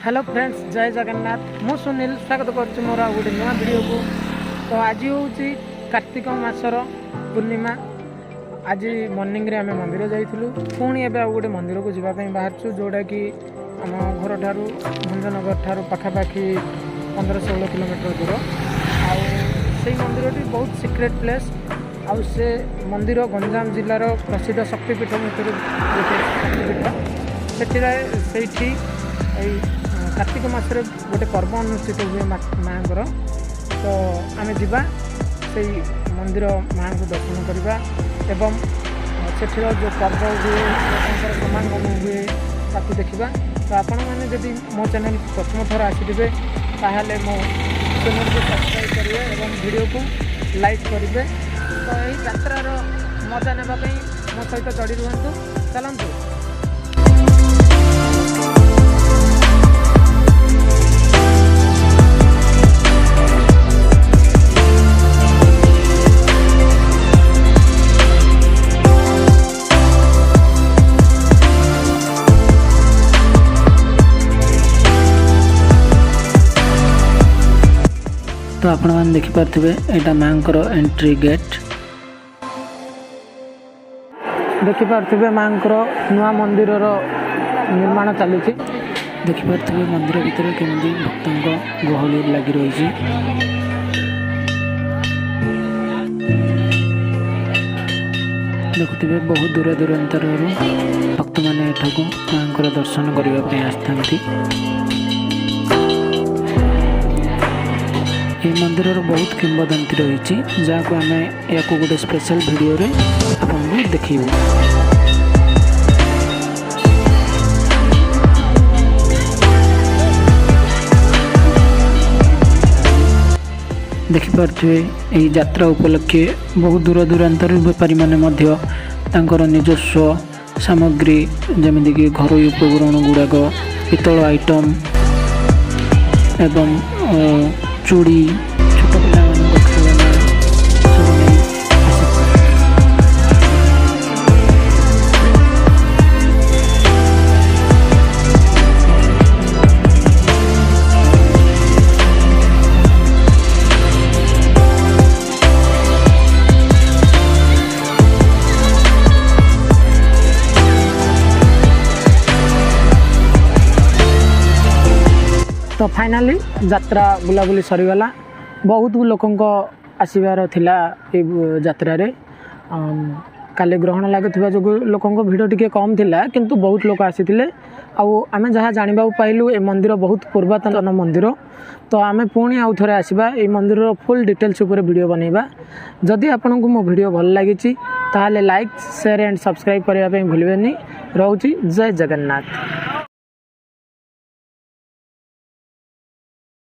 Hello friends, जय जगन्नाथ। मु सुनील स्वागत करुँ मोर गोटे नुआ वीडियो को। तो आज हूँ कार्तिक मासर पूर्णिमा। आज मॉर्निंग रे आम मंदिर जाइलु, पुणी एवं गोटे मंदिर को जावाई बाहर जोटा कि आम घर ठार भंजनगर ठार पखापाखि 15-16 किलोमीटर दूर। आई मंदिर बहुत सिक्रेट प्लेस। आउ से मंदिर गंजाम जिलार प्रसिद्ध शक्तिपीठ भितर गोटे शक्तिपीठ। से कार्तिक मासरे गोटे पर्व अनुष्ठित हुए माँकर। तो आम जा से मंदिर माँ को दर्शन करवा एवं सेठर जो पर्व हुए समागम हुए ताकू देखा। तो आपण मैंने जदि मो चैनल प्रथम थर आसवे ताहले मो चैनल को सब्सक्राइब करेंगे एवं वीडियो को लाइक करेंगे। तो यही यात्रार मजा नापी मो सहित जड़ी रुहतु। चलतु। तो आपण मैंने देखिपे यहाँ माँ एंट्री गेट देखिपे माँ नुआ मंदिर निर्माण चली। देखिपे मंदिर भितर केमी भक्तों गहली लगी रही। देखुवे बहुत दूर दूरांतर भक्त मैंने माँ दर्शन करने आसता। ये मंदिर बहुत किंवदंती रही जहाँ को आम या गोटे स्पेशल वीडियो रे आपको देखिबू। देखिपे यही यात्रा उपलक्षे बहुत दूर दूरांतर बेपारी माने निजस्व सामग्री जमीक घर उपकरण गुड़ाक पितल आइटम एवं चूड़ी छोट पिला खेलना सब नहीं। तो फाइनाली यात्रा बुलाबुली सरीगला। बहुत लोकों आसबार थिला यात्रा काले ग्रहण लगुवा जो लोकों भिड़ टी कम थिला, किंतु बहुत लोग आसी आम जहाँ जाना पाइलु ए मंदिर बहुत पूर्वतन मंदिर। तो आम पुणी आउ थे आसवा ये मंदिर फुल डिटेल्स उपर वीडियो बनइबा। जदि आपन को मो वीडियो भल लगी ताहले लाइक शेयर एंड सब्सक्राइब करने भूलें। रोची जय जगन्नाथ।